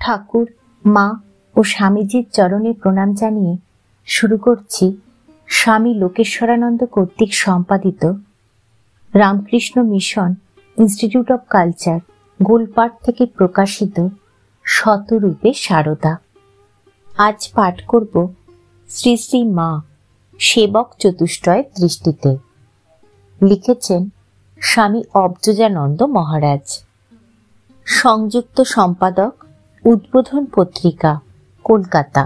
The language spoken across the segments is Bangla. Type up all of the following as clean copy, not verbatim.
ঠাকুর, মা ও স্বামীজির চরণে প্রণাম জানিয়ে শুরু করছি স্বামী লোকেশ্বরানন্দ কর্তৃক সম্পাদিত Ramakrishna mission institute of culture, Golpark থেকে প্রকাশিত শতরূপে সারদা। আজ পাঠ করব শ্রী শ্রী মা সেবক চতুষ্টয়ের দৃষ্টিতে। লিখেছেন স্বামী অবজোজানন্দ মহারাজ। সংযুক্ত সম্পাদক, উদ্বোধন পত্রিকা, কলকাতা।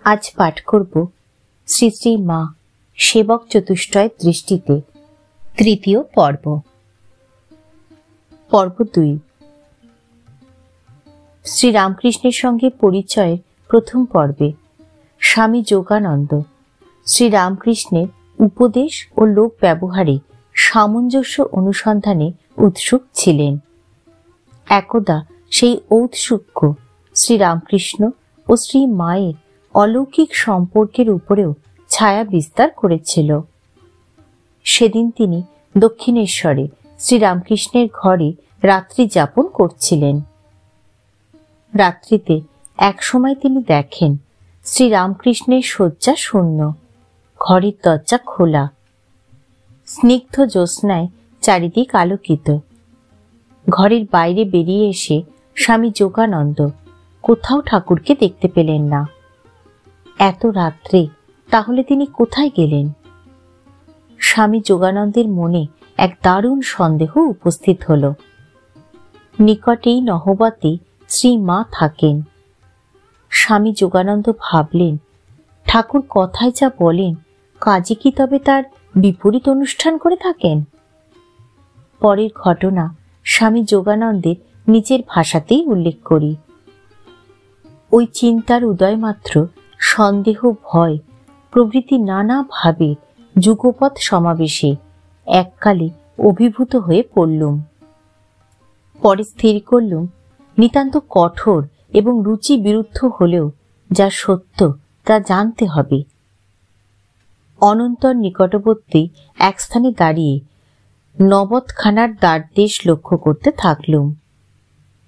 আজ পাঠ করব শ্রী শ্রী মা সেবক চতুষ্টয়ের দৃষ্টিতে, তৃতীয় পর্ব। পর্ব 2। শ্রী রামকৃষ্ণের সঙ্গে পরিচয়ের প্রথম পর্বে স্বামী যোগানন্দ শ্রী রামকৃষ্ণের উপদেশ ও লোক ব্যবহারে সামঞ্জস্য অনুসন্ধানে উৎসুক ছিলেন। একদা সেই ঔৎসুক্য শ্রী রামকৃষ্ণ ও শ্রী মায়ের অলৌকিক সম্পর্কের উপরেও ছায়া বিস্তার করেছিল। সেদিন তিনি দক্ষিণেশ্বরে শ্রী রামকৃষ্ণের ঘরে রাত্রি যাপন করছিলেন। রাত্রিতে এক সময় তিনি দেখেন শ্রী রামকৃষ্ণের শয্যা শূন্য, ঘরের দরজা খোলা, স্নিগ্ধ জ্যোৎস্নায় চারিদিক আলোকিত। ঘরের বাইরে বেরিয়ে এসে স্বামী যোগানন্দ কোথাও ঠাকুরকে দেখতে পেলেন না। এত রাত্রে তাহলে তিনি কোথায় গেলেন? স্বামী যোগানন্দের মনে এক দারুণ সন্দেহ উপস্থিত হল। নিকটেই নহবতে শ্রী মা থাকেন। স্বামী যোগানন্দ ভাবলেন, ঠাকুর কথায় যা বলেন কাজে কি তবে তার বিপরীত অনুষ্ঠান করে থাকেন? পরের ঘটনা স্বামী যোগানন্দের নিজের ভাষাতেই উল্লেখ করি। ওই চিন্তার উদয় মাত্র সন্দেহ, ভয় প্রভৃতি নানা ভাবে যুগপৎ সমাবেশে এককালে অভিভূত হয়ে পড়লুম। পরে স্থির করলুম, নিতান্ত কঠোর এবং রুচি বিরুদ্ধ হলেও যা সত্য তা জানতে হবে। অনন্তর নিকটবর্তী এক স্থানে দাঁড়িয়ে নবতখানার দ্বারদেশ লক্ষ্য করতে থাকলুম।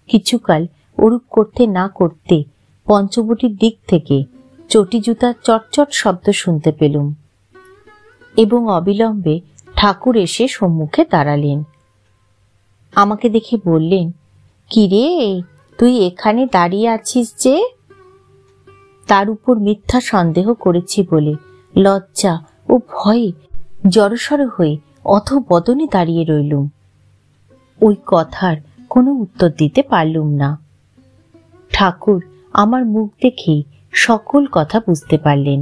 কিছুকাল ওরূপ করতে না করতে পঞ্চবটির দিক থেকে চটি জুতার চটচট শব্দ শুনতে পেলুম এবং অবিলম্বে ঠাকুর এসে সম্মুখে দাঁড়ালেন। আমাকে দেখে বললেন, কিরে, তুই এখানে দাঁড়িয়ে আছিস যে? তার উপর মিথ্যা সন্দেহ করেছি বলে লজ্জা ও ভয়ে জড়সড় হয়ে অথবদনে দাঁড়িয়ে রইলুম। ওই কথার কোনো উত্তর দিতে পারলুম না। ঠাকুর আমার মুখ দেখেই সকল কথা বুঝতে পারলেন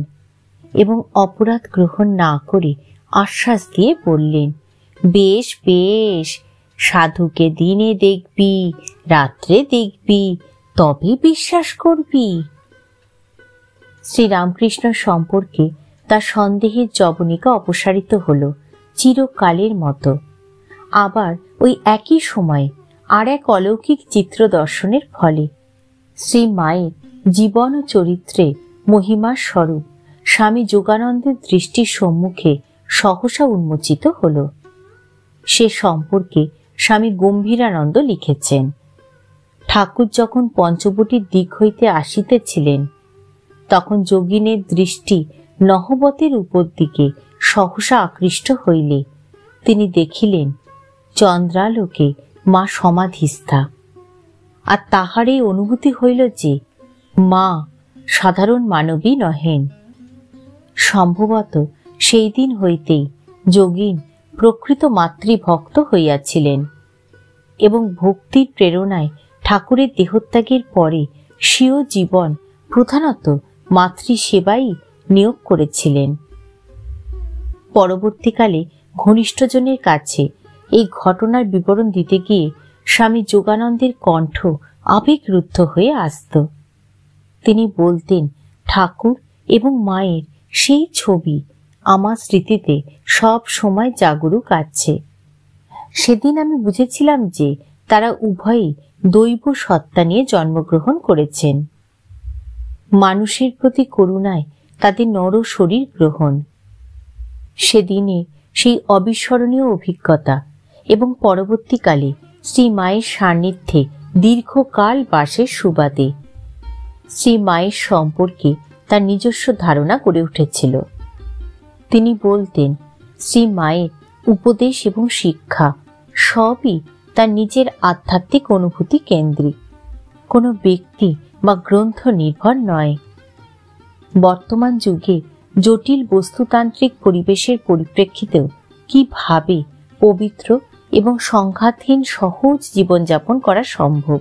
এবং অপরাধ গ্রহণ না করে আশ্বাস দিয়ে বললেন, বেশ বেশ, সাধুকে দিনে দেখবি, রাত্রে দেখবি, তবে বিশ্বাস করবি। শ্রী রামকৃষ্ণ সম্পর্কে তার সন্দেহের জবনিকা অপসারিত হল চিরকালের মতো। আবার ওই একই সময়ে আর এক অলৌকিক চিত্র দর্শনের ফলে শ্রী মায়ের জীবন ও চরিত্রে মহিমার স্বরূপ স্বামী যোগানন্দের দৃষ্টির সম্মুখে সহসা উন্মোচিত হল। সে সম্পর্কে স্বামী গম্ভীরানন্দ লিখেছেন, ঠাকুর যখন পঞ্চবটির দিক হইতে আসিতেছিলেন তখন যোগিনের দৃষ্টি নহবতের উপর দিকে সহসা আকৃষ্ট হইলে তিনি দেখিলেন চন্দ্রালোকে মা সমাধিস্থা, আর তাহারই অনুভূতি হইল যে মা সাধারণ মানবী নহেন। সম্ভবত সেই দিন হইতেই যোগিন প্রকৃত মাতৃভক্ত হইয়াছিলেন এবং ভক্তির প্রেরণায় ঠাকুরের দেহত্যাগের পরে স্বীয় জীবন প্রধানত মাতৃসেবাই নিয়োগ করেছিলেন। পরবর্তীকালে ঘনিষ্ঠজনের কাছে এই ঘটনার বিবরণ দিতে গিয়ে স্বামী যোগানন্দের কণ্ঠ আবেগরুদ্ধ হয়ে আসত। তিনি বলতেন, ঠাকুর এবং মায়ের সেই ছবি আমার স্মৃতিতে সব সময় জাগরুক আছে। সেদিন আমি বুঝেছিলাম যে তারা উভয়ই দৈব সত্তা নিয়ে জন্মগ্রহণ করেছেন। মানুষের প্রতি করুণায় তাদের নর শরীর গ্রহণ। সেদিনে সেই অবিস্মরণীয় অভিজ্ঞতা এবং পরবর্তীকালে শ্রী মায়ের সান্নিধ্যে দীর্ঘকাল বাসের সুবাদে শ্রী মায়ের সম্পর্কে তার নিজস্ব ধারণা গড়ে উঠেছিল। তিনি বলতেন শ্রী মায়ের উপদেশ এবং শিক্ষা সবই তার নিজের আধ্যাত্মিক অনুভূতি কেন্দ্রিক, কোনো ব্যক্তি বা গ্রন্থ নির্ভর নয়। বর্তমান যুগে জটিল বস্তুতান্ত্রিক পরিবেশের পরিপ্রেক্ষিতেও কিভাবে পবিত্র এবং সংঘাতহীন সহজ জীবনযাপন করা সম্ভব,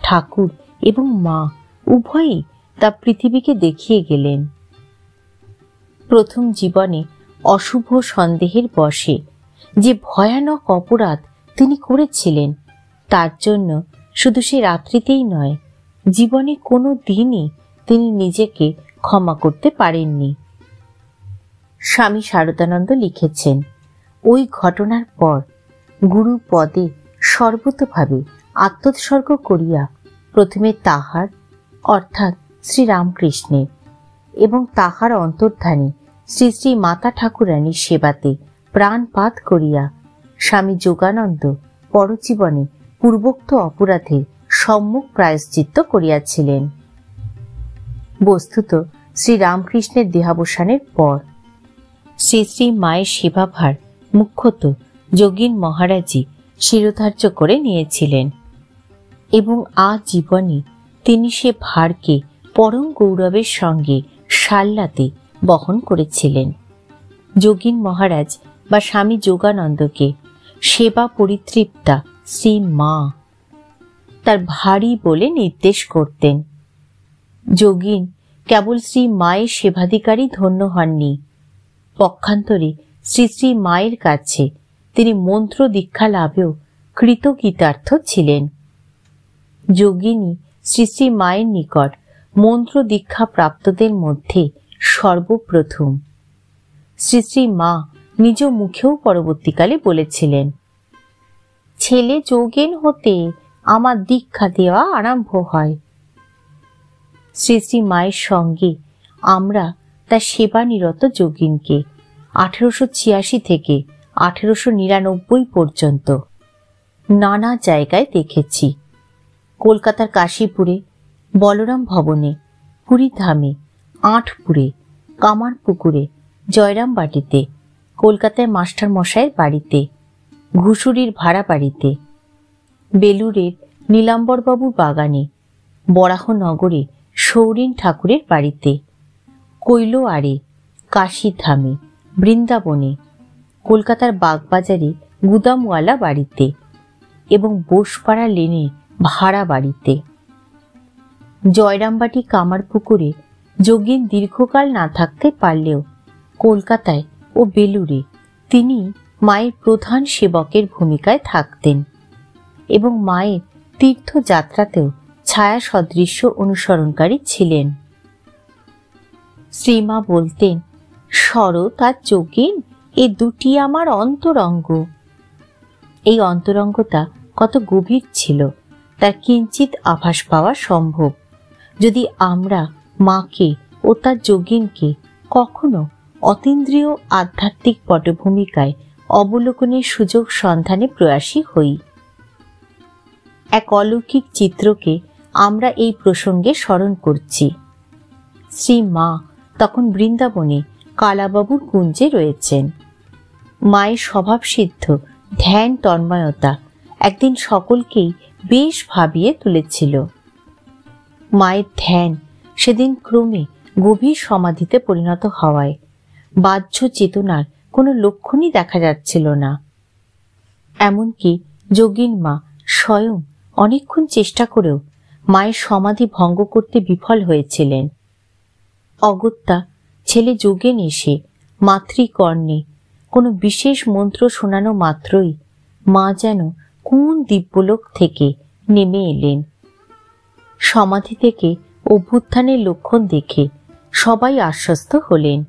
ঠাকুর এবং মা উভয়ই তা পৃথিবীকে দেখিয়ে গেলেন। প্রথম জীবনে অশুভ সন্দেহের বশে যে ভয়ানক অপরাধ তিনি করেছিলেন, তার জন্য শুধু সে রাত্রিতেই নয়, জীবনে কোনো দিনই তিনি নিজেকে ক্ষমা করতে পারেননি। স্বামী শারদানন্দ লিখেছেন, ওই ঘটনার পর গুরু পদে সর্বতোভাবে আত্মোৎসর্গ করিয়া প্রথমে তাহার অর্থাৎ শ্রীরামকৃষ্ণের এবং তাহার অন্তর্ধানে শ্রী শ্রী মাতা ঠাকুরানীর সেবাতে প্রাণপাত করিয়া স্বামী যোগানন্দ পরজীবনে পূর্বোক্ত অপরাধের সম্মুখ প্রায়শ্চিত্ত করিয়াছিলেন। বস্তুত শ্রীরামকৃষ্ণের দেহাবসানের পর শ্রী শ্রী মায়ের সেবাভার মুখ্যত যোগীন মহারাজই শিরোধার্য করে নিয়েছিলেন এবং আজীবনে তিনি সে ভারকে পরম গৌরবের সঙ্গে সাল্লাতে বহন করেছিলেন। যোগীন মহারাজ বা স্বামী যোগানন্দকে সেবা পরিতৃপ্তা শ্রী মা তার ভারী বলে নির্দেশ করতেন। যোগীন কেবল শ্রী মায়ের সেবাধিকারী ধন্য হননি, পক্ষান্তরে শ্রী শ্রী মায়ের কাছে তিনি মন্ত্র দীক্ষা লাভেও কৃতকৃতার্থ ছিলেন। যোগিনী শ্রী শ্রী মায়ের নিকট মন্ত্র দীক্ষা প্রাপ্তদের মধ্যে সর্বপ্রথম। শ্রী শ্রী মা নিজ মুখেও পরবর্তীকালে বলেছিলেন, ছেলে যোগেন হতে আমার দীক্ষা দেওয়া আরম্ভ হয়। শ্রী শ্রী মায়ের সঙ্গে আমরা তার সেবানিরত যোগিনকে 1886 থেকে 1899 পর্যন্ত নানা জায়গায় দেখেছি। কলকাতার কাশীপুরে, বলরাম ভবনে, পুরীধামে, আটপুরে, কামারপুকুরে, জয়রামবাটিতে, কলকাতায় মাস্টার মশাইয়ের বাড়িতে, ঘুষুরির ভাড়া বাড়িতে, বেলুরের নীলাম্বরবাবুর বাগানে, বরাহনগরে সৌরিন ঠাকুরের বাড়িতে, কৈলোয়ারে, কাশীধামে, বৃন্দাবনে, কলকাতার বাগবাজারে গুদামওয়ালা বাড়িতে এবং বোসপাড়া লেনে ভাড়া বাড়িতে। জয়রামবাটি কামারপুকুরে যোগীন দীর্ঘকাল না থাকতে পারলেও কলকাতায় ও বেলুরে তিনি মায়ের প্রধান সেবকের ভূমিকায় থাকতেন এবং মায়ের তীর্থযাত্রাতেও ছায়া সদৃশ্য অনুসরণকারী ছিলেন। শ্রীমা বলতেন, শরৎ আর যোগীন এ দুটি আমার অন্তরঙ্গ। এই অন্তরঙ্গতা কত গভীর ছিল তার কিঞ্চিত আভাস পাওয়া সম্ভব যদি আমরা মাকে ও তার যোগীনকে কখনো অতীন্দ্রিয় আধ্যাত্মিক পটভূমিকায় অবলোকনের সুযোগ সন্ধানে প্রয়াসী হই। এক অলৌকিক চিত্রকে আমরা এই প্রসঙ্গে স্মরণ করছি। শ্রী মা তখন বৃন্দাবনে কালাবাবুর কুঞ্জে রয়েছেন। মায়ের স্বভাবসিদ্ধ ধ্যান তন্ময়তা একদিন সকলকেই বেশ ভাবিয়ে তুলেছিল। মায়ের ধ্যান সেদিন ক্রমে গভীর সমাধিতে পরিণত হওয়ায় বাহ্য চেতনার কোনো লক্ষণই দেখা যাচ্ছিল না। এমনকি যোগীন মা স্বয়ং অনেকক্ষণ চেষ্টা করেও মায়ের সমাধি ভঙ্গ করতে বিফল হয়েছিলেন। অগত্যা ছেলে যোগেন এসে মাতৃকর্ণে কোনো বিশেষ মন্ত্র শোনানো মাত্রই মা যেন কোন দিব্যলোক থেকে নেমে এলেন। সমাধি থেকে অভ্যুত্থানের লক্ষণ দেখে সবাই আশ্বস্ত হলেন।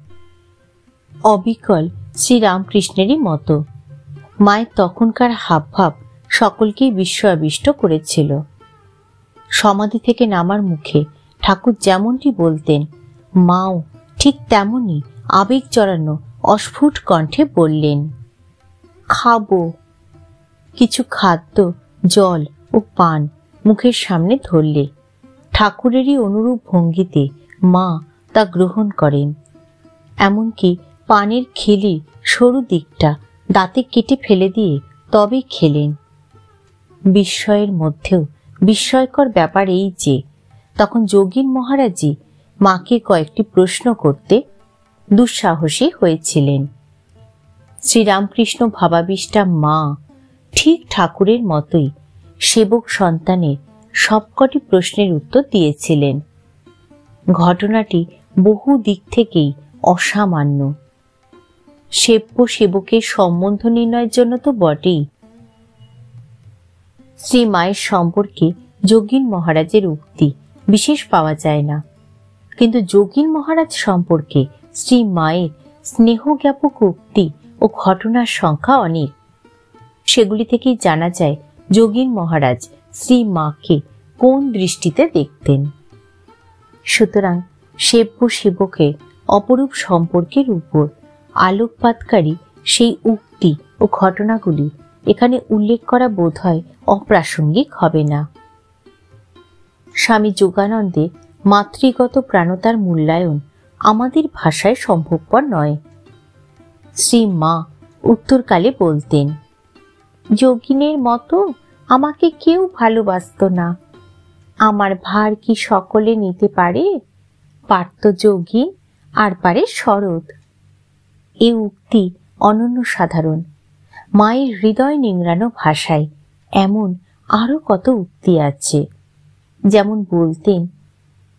অবিকল শ্রীরামকৃষ্ণেরই মতো মায়ের তখনকার হাবভাব সকলকেই বিস্ময়াবিষ্ট করেছিল। সমাধি থেকে নামার মুখে ঠাকুর যেমনটি বলতেন, মাও ঠিক তেমনই আবেগ জড়ানো অস্ফুট কণ্ঠে বললেন, খাবো। কিছু খাদ্য, জল ও পান মুখের সামনে ধরলে ঠাকুরেরই অনুরূপ ভঙ্গিতে মা তা গ্রহণ করেন। এমনকি পানের খিলি সরু দিকটা দাঁতে কেটে ফেলে দিয়ে তবে খেলেন। বিস্ময়ের মধ্যেও বিস্ময়কর ব্যাপার এই যে তখন যোগীন মহারাজই মাকে কয়েকটি প্রশ্ন করতে দুঃসাহসী হয়েছিলেন। শ্রীরামকৃষ্ণ ভাবাবিষ্টা মা ঠিক ঠাকুরের মতোই সেবক সন্তানের সবকটি প্রশ্নের উত্তর দিয়েছিলেন। ঘটনাটি বহু দিক থেকেই অসামান্য। সেব্য সেবকের সম্বন্ধ নির্ণয়ের জন্য তো বটেই। শ্রী মায়ের সম্পর্কে যোগীন মহারাজের উক্তি বিশেষ পাওয়া যায় না, কিন্তু যোগীন মহারাজ সম্পর্কে শ্রী মায়ের স্নেহ জ্ঞাপক উক্তি ও ঘটনার সংখ্যা অনেক। সেগুলি থেকেই জানা যায় যোগীন মহারাজ শ্রী মাকে কোন দৃষ্টিতে দেখতেন। সুতরাং সেব্য সেবকের অপরূপ সম্পর্কের উপর আলোকপাতকারী সেই উক্তি ও ঘটনাগুলি এখানে উল্লেখ করা বোধহয় অপ্রাসঙ্গিক হবে না। স্বামী যোগানন্দের মাতৃগত প্রাণতার মূল্যায়ন আমাদের ভাষায় সম্ভবপর নয়। শ্রী মা উত্তরকালে বলতেন, যোগিনের মতো আমাকে কেউ ভালোবাসত না, আমার ভার কি সকলে নিতে পারে? পারত যোগী, আর পারে শরৎ। এ উক্তি অনন্য সাধারণ। মায়ের হৃদয় নিংড়ানো ভাষায় এমন আরো কত উক্তি আছে। যেমন বলতেন,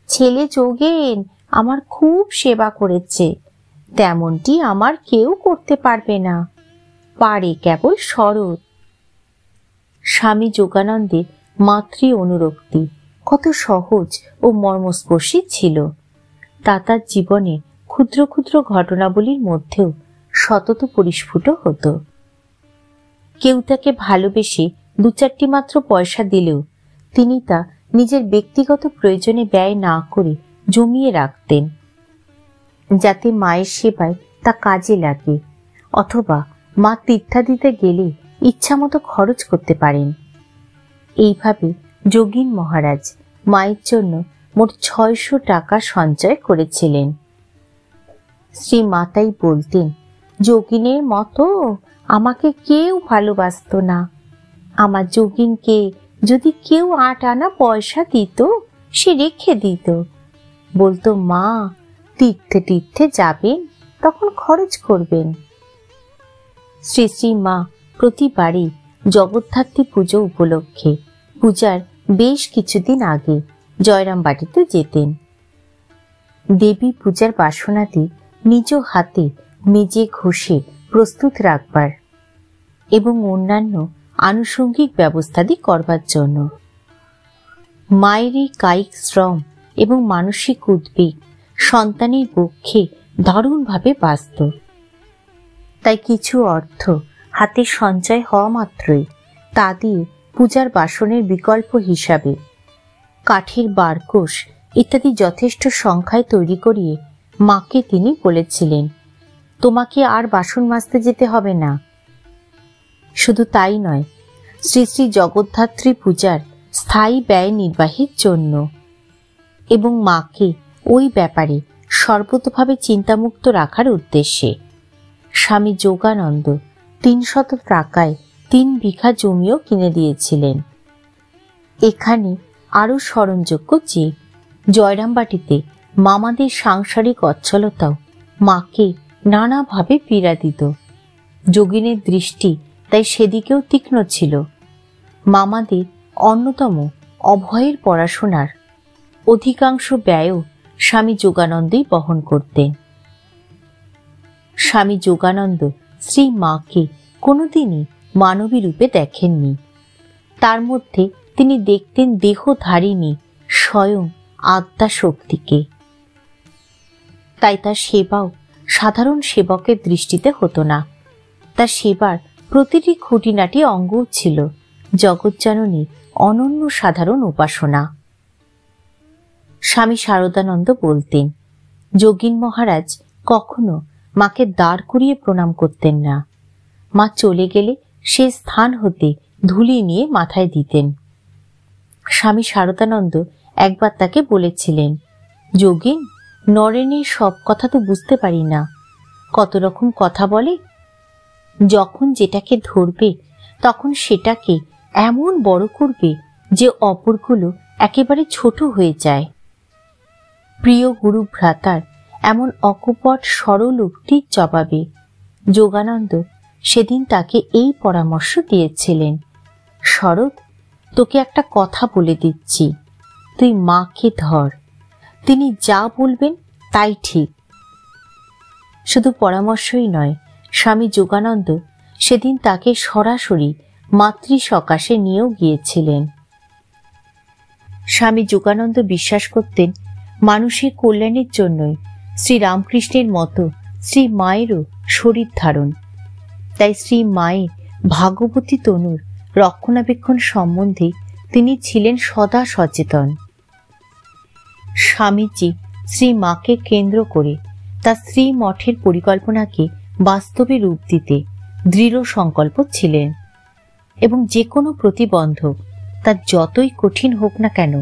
ছেলে যোগেন আমার খুব সেবা করেছে, তেমনটি আমার কেউ করতে পারবে না, পারে কেবল শরৎ। স্বামী যোগানন্দের মাতৃ অনুরক্তি কত সহজ ও মর্মস্পর্শী ছিল তা তার জীবনে ক্ষুদ্র ক্ষুদ্র ঘটনাবলীর মধ্যেও সতত পরিস্ফুট হতো। কেউ তাকে ভালোবেসে দু চারটি মাত্র পয়সা দিলেও তিনি তা নিজের ব্যক্তিগত প্রয়োজনে ব্যয় না করে জমিয়ে রাখতেন, যাতে মায়ের সেবায় তা কাজে লাগে, অথবা মা তীর্থা দিতে গেলে ইচ্ছামতো খরচ করতে পারেন। এইভাবে যোগীন মহারাজ মায়ের জন্য মোট 600 টাকা সঞ্চয় করেছিলেন। শ্রী মাতাই বলতেন, যোগিনের মতো আমাকে কেউ ভালোবাসত না, আমার যোগিনকে যদি কেউ 8 আনা পয়সা দিত সে রেখে দিত, বলতো মা তীর্থে তীর্থে যাবেন তখন খরচ করবেন। শ্রী শ্রী মা প্রতিবারই জগদ্ধাত্রী পুজো উপলক্ষে পূজার বেশ কিছুদিন আগে জয়রামবাটিতে যেতেন। দেবী পূজার বাসনাদি নিজ হাতে মেজে ঘষে প্রস্তুত রাখবার এবং অন্যান্য আনুষঙ্গিক ব্যবস্থাদি করবার জন্য। মায়ের এই কায়িক শ্রম এবং মানসিক উদ্বেগ সন্তানের পক্ষে দারুণভাবে বাস্তব। তাই কিছু অর্থ হাতে সঞ্চয় হওয়া মাত্রই তা দিয়ে পূজার বাসনের বিকল্প হিসাবে কাঠের বারকোষ ইত্যাদি যথেষ্ট সংখ্যায় তৈরি করিয়ে মাকে তিনি বলেছিলেন, তোমাকে আর বাসন মাজতে যেতে হবে না। শুধু তাই নয়, শ্রী শ্রী জগদ্ধাত্রী পূজার স্থায়ী ব্যয় নির্বাহের জন্য এবং মাকে ওই ব্যাপারে সর্বতভাবে চিন্তামুক্ত রাখার উদ্দেশ্যে স্বামী যোগানন্দ 300 টাকায় 3 বিঘা জমিও কিনে দিয়েছিলেন। এখানে আরো স্মরণযোগ্য যে জয়রামবাটিতে মামাদের সাংসারিক অচ্ছলতাও মাকে নানাভাবে পীড়া দিত। যোগিনের দৃষ্টি তাই সেদিকেও তীক্ষ্ণ ছিল। মামাদের অন্যতম অভয়ের পড়াশোনার অধিকাংশ ব্যয়ও স্বামী যোগানন্দই বহন করতেন। স্বামী যোগানন্দ শ্রী মাকে কোনোদিনই মানবী রূপে দেখেননি। তার মধ্যে তিনি দেখতেন দেহধারিণী স্বয়ং আত্মা শক্তিকে। তাই তার সেবাও সাধারণ সেবকের দৃষ্টিতে হতো না। তার সেবার প্রতিটি খুঁটিনাটি অঙ্গ ছিল জগজ্জননীর অনন্য সাধারণ উপাসনা। স্বামী শারদানন্দ বলতেন, যোগীন মহারাজ কখনো মাকে দাঁড় করিয়ে প্রণাম করতেন না। মা চলে গেলে সে স্থান হতে ধুলি নিয়ে মাথায় দিতেন। স্বামী শারদানন্দ একবার তাকে বলেছিলেন, যোগিন, নরেনের সব কথা তো বুঝতে পারি না, কত রকম কথা বলে। যখন যেটাকে ধরবে তখন সেটাকে এমন বড় করবে যে অপরগুলো একেবারে ছোট হয়ে যায়। প্রিয় গুরু ভ্রাতার এমন অকপট সরল উক্তির জবাবে যোগানন্দ সেদিন তাকে এই পরামর্শ দিয়েছিলেন, শরৎ, তোকে একটা কথা বলে দিচ্ছি, তুই মাকে ধর, তিনি যা বলবেন তাই ঠিক। শুধু পরামর্শই নয়, স্বামী যোগানন্দ সেদিন তাকে সরাসরি মাতৃ সকাশে নিয়েও গিয়েছিলেন। স্বামী যোগানন্দ বিশ্বাস করতেন মানুষের কল্যাণের জন্যই শ্রীরামকৃষ্ণের মতো শ্রী মায়েরও শরীর ধারণ। তাই শ্রী মায়ের ভাগবতী তনুর রক্ষণাবেক্ষণ সম্বন্ধে তিনি ছিলেন সদা সচেতন। স্বামীজি শ্রী মাকে কেন্দ্র করে তার শ্রী মঠের পরিকল্পনাকে বাস্তবে রূপ দিতে দৃঢ় সংকল্প ছিলেন এবং যে কোনো প্রতিবন্ধক তার যতই কঠিন হোক না কেন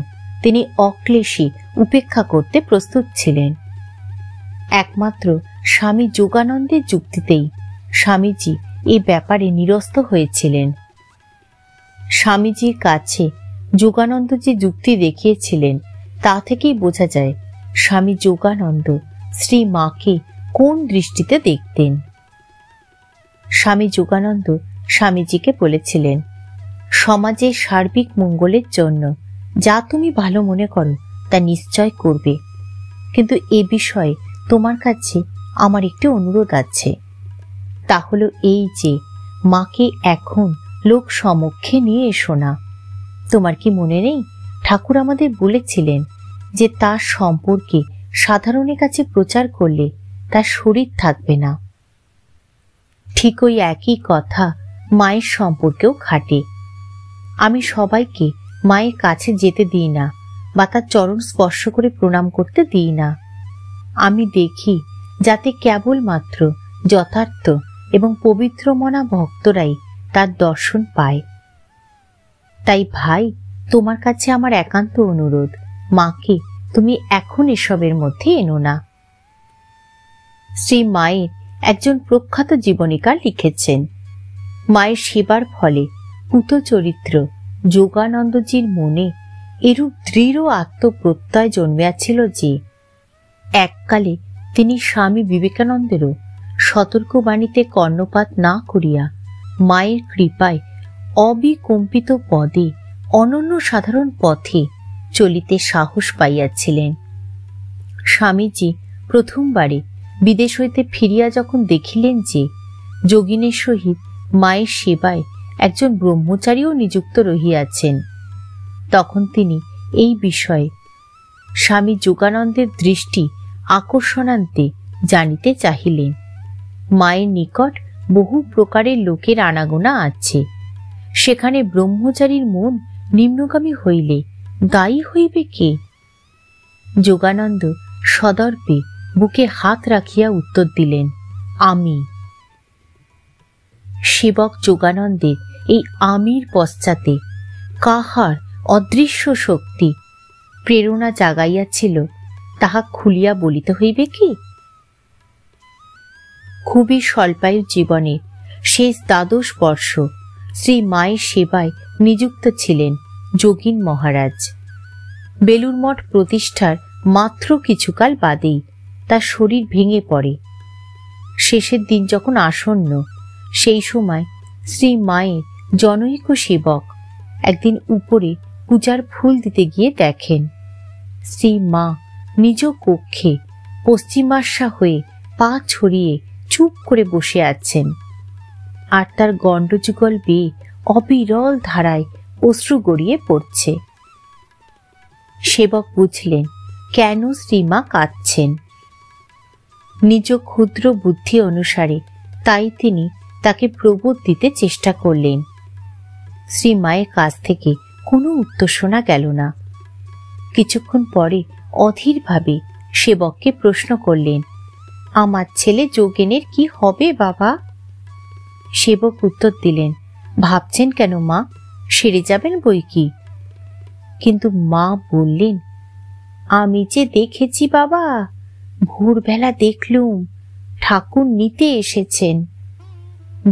তিনি অক্লেশী উপেক্ষা করতে প্রস্তুত ছিলেন। একমাত্র স্বামী যোগানন্দের যুক্তিতেই স্বামীজি এই ব্যাপারে নিরস্ত হয়েছিলেন। স্বামীজির কাছে যোগানন্দ যে যুক্তি দেখিয়েছিলেন তা থেকেই বোঝা যায় স্বামী যোগানন্দ শ্রী মাকে কোন দৃষ্টিতে দেখতেন। স্বামী যোগানন্দ স্বামীজিকে বলেছিলেন, সমাজের সার্বিক মঙ্গলের জন্য যা তুমি ভালো মনে করো তা নিশ্চয় করবে, কিন্তু এ বিষয়ে তোমার কাছে আমার একটি অনুরোধ আছে। তা হলো এই যে মাকে এখন লোক সমক্ষে নিয়ে এসো না। তোমার কি মনে নেই ঠাকুর আমাদের বলেছিলেন যে তার সম্পর্কে সাধারণের কাছে প্রচার করলে তার শরীর থাকবে না। ঠিক ওই একই কথা মায়ের সম্পর্কেও খাটে। আমি সবাইকে মায়ের কাছে যেতে দিই না বা তার চরণ স্পর্শ করে প্রণাম করতে দিই না। আমি দেখি যাতে কেবলমাত্র যথার্থ এবং পবিত্র মনা ভক্তরাই তার দর্শন পায়। তাই ভাই, তোমার কাছে আমার একান্ত অনুরোধ, মাকে তুমি এখন এসবের মধ্যে এনো না। শ্রী মায়ের একজন প্রখ্যাত জীবনীকার লিখেছেন, মায়ের সেবার ফলে পুত চরিত্র যোগানন্দজির মনে এরূপ দৃঢ় আত্মপ্রত্যয় জন্মিয়াছিল যে এককালে তিনি স্বামী বিবেকানন্দেরও সতর্কবাণীতে কর্ণপাত না করিয়া মায়ের কৃপায় অবিকম্পিত পদে অনন্য সাধারণ পথে চলিতে সাহস পাইয়াছিলেন। স্বামীজি প্রথমবারে বিদেশ হইতে ফিরিয়া যখন দেখিলেন যে যোগিনের সহিত মায়ের সেবায় একজন ব্রহ্মচারীও নিযুক্ত রহিয়াছেন, তখন তিনি এই বিষয়ে স্বামী যোগানন্দের দৃষ্টি আকর্ষণান্তে জানিতে চাহিলেন। মায়ের নিকট বহু প্রকারের লোকের আনাগোনা আছে, সেখানে ব্রহ্মচারীর মন নিম্নগামী হইলে দায়ী হইবে কে? যোগানন্দ সদর্পে বুকে হাত রাখিয়া উত্তর দিলেন, আমি। সেবক যোগানন্দের এই আমির পশ্চাতে কাহার অদৃশ্য শক্তি প্রেরণা জাগাইয়াছিল তাহা খুলিয়া বলিতে হইবে কি? খুবই স্বল্পায়ু জীবনের শেষ দ্বাদশ বর্ষ শ্রী মায়ের সেবায় নিযুক্ত ছিলেন যোগীন মহারাজ। বেলুর মঠ প্রতিষ্ঠার মাত্র কিছুকাল বাদেই তার শরীর ভেঙে পড়ে। শেষের দিন যখন আসন্ন, সেই সময় শ্রী মায়ের জনৈক সেবক একদিন উপরে পূজার ফুল দিতে গিয়ে দেখেন শ্রী মা নিজ কক্ষে পশ্চিমাশা হয়ে পা ছড়িয়ে চুপ করে বসে আছেন, আর তার গণ্ডযুগল বেয়ে অবিরল ধারায় অশ্রু গড়িয়ে পড়ছে। সেবক বুঝলেন কেন শ্রীমা কাঁদছেন। নিজ ক্ষুদ্র বুদ্ধি অনুসারে তাই তিনি তাকে প্রবোধ দিতে চেষ্টা করলেন। শ্রী মায়ের কাছ থেকে কোনো উত্তর শোনা গেল না। কিছুক্ষণ পরে অধীরভাবে সেবককে প্রশ্ন করলেন, আমার ছেলে যোগেনের কি হবে বাবা? সেবক উত্তর দিলেন, ভাবছেন কেন মা, সেরে যাবেন বই কি। কিন্তু মা বললেন, আমি যে দেখেছি বাবা, ভোরবেলা দেখলুম ঠাকুর নিতে এসেছেন,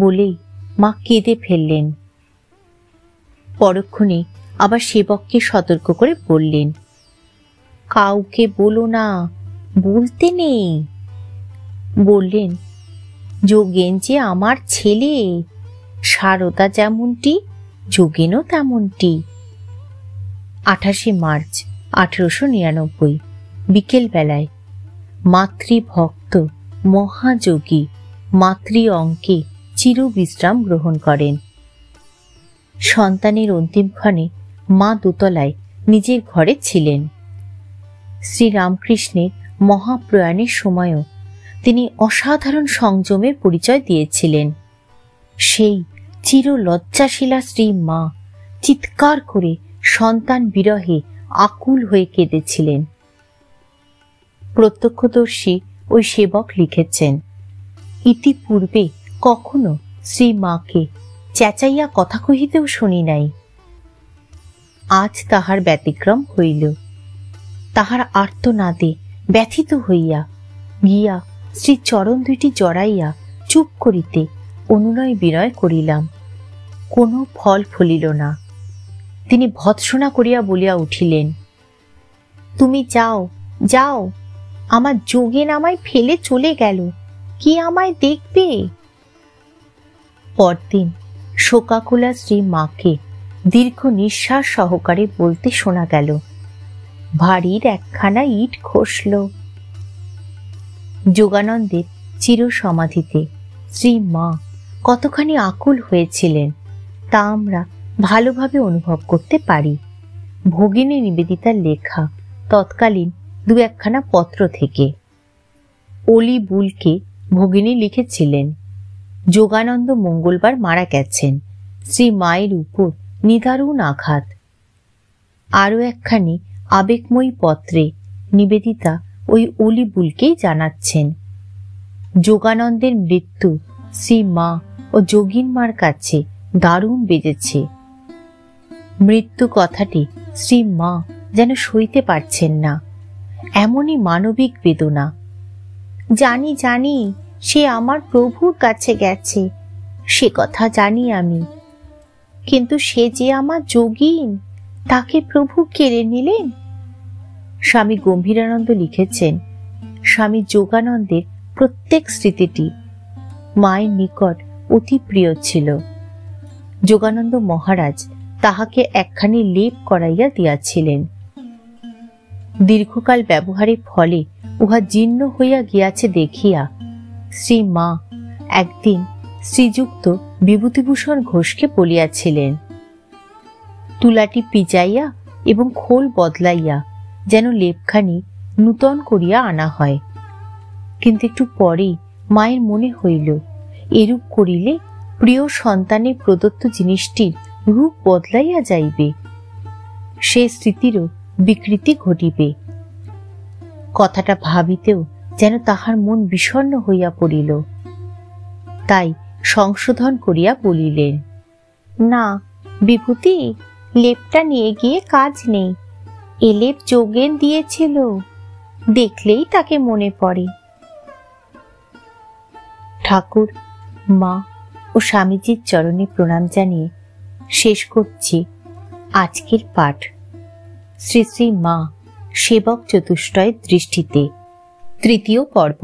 বলেই মা কেঁদে ফেললেন। পরক্ষণে আবার সেবককে সতর্ক করে বললেন, কাউকে বলো না, বলতে নেই। বললেন, যোগেন যে আমার ছেলে, সারদা যেমনটি যোগেনও তেমনটি। 28 মার্চ 1899 বিকেল বেলায় মাতৃভক্ত মহাযোগী মাতৃ অঙ্কে চির বিশ্রাম গ্রহণ করেন। সন্তানের অন্তিমক্ষণে মা দোতলায় নিজের ঘরে ছিলেন। শ্রীরামকৃষ্ণের মহাপ্রয়াণের সময়ও তিনি অসাধারণ সংযমের পরিচয় দিয়েছিলেন। সেই চির লজ্জাশীলা শ্রী মা চিৎকার করে সন্তান বিরহে আকুল হয়ে কেঁদেছিলেন। প্রত্যক্ষদর্শী ওই সেবক লিখেছেন, ইতিপূর্বে কখনো শ্রী মাকে চেঁচাইয়া কথা কহিতেও শুনি নাই। আজ তাহার ব্যতিক্রম হইল। তাহার আর্তনাদে ব্যথিত হইয়া গিয়া শ্রী চরণ দুইটি জড়াইয়া চুপ করিতে অনুনয় বিনয় করিলাম। কোনো ফল ফলিল না। তিনি ভৎসনা করিয়া বলিয়া উঠিলেন, তুমি যাও যাও, আমার যোগেন আমায় ফেলে চলে গেল, কি আমায় দেখবে? পরদিন শোকাকুলা শ্রী মাকে দীর্ঘ নিঃশ্বাস সহকারে বলতে শোনা গেল, ভারীর একখানা ইট খসল। যোগানন্দের চির সমাধিতে শ্রী মা কতখানি আকুল হয়েছিলেন তা আমরা ভালোভাবে অনুভব করতে পারি ভগিনী নিবেদিতার লেখা তৎকালীন 2-1খানা পত্র থেকে। অলি বুলকে ভগিনী লিখেছিলেন, যোগানন্দ মঙ্গলবার মারা গেছেন, শ্রী মায়ের উপর নিদারুণ আঘাত। আরও একখানি আবেগময়ী পত্রে নিবেদিতা ওই অলি বুলকেই জানাচ্ছেন, যোগানন্দের মৃত্যু শ্রী মা ও যোগীন মার কাছে দারুণ বেজেছে। মৃত্যু কথাটি শ্রী মা যেন সইতে পারছেন না, এমনই মানবিক বেদনা। জানি জানি সে আমার প্রভুর কাছে গেছে, সে কথা জানি আমি, কিন্তু সে যে আমার যোগীন, তাকে প্রভু কেড়ে নিলেন। স্বামী গম্ভীরানন্দ লিখেছেন, স্বামী যোগানন্দের প্রত্যেক স্মৃতিটি মায়ের নিকট অতি প্রিয় ছিল। যোগানন্দ মহারাজ তাহাকে একখানি লেপ করাইয়া দিয়াছিলেন। দীর্ঘকাল ব্যবহারের ফলে উহা জীর্ণ হইয়া গিয়াছে দেখিয়া শ্রী মা একদিন শ্রীযুক্ত বিভূতিভূষণ ঘোষকে বলিয়াছিলেন, তুলাটি পিজাইয়া এবং খোল বদলাইয়া যেন লেপখানি নূতন করিয়া আনা হয়। কিন্তু একটু পরেই মায়ের মনে হইল, এরূপ করিলে প্রিয় সন্তানের প্রদত্ত জিনিসটির রূপ বদলাইয়া যাইবে, সে স্মৃতিরও বিকৃতি ঘটিবে। কথাটা ভাবিতেও যেন তাহার মন বিষণ্ণ হইয়া পড়িল। তাই সংশোধন করিয়া বলিলেন, না বিভূতি, লেপটা নিয়ে গিয়ে কাজ নেই, এ লেপ যোগেন দিয়েছিল, দেখলেই তাকে মনে পড়ে। ঠাকুর, মা ও স্বামীজির চরণে প্রণাম জানিয়ে শেষ করছি আজকের পাঠ। শ্রী শ্রী মা সেবক চতুষ্টয়ের দৃষ্টিতে, তৃতীয় পর্ব।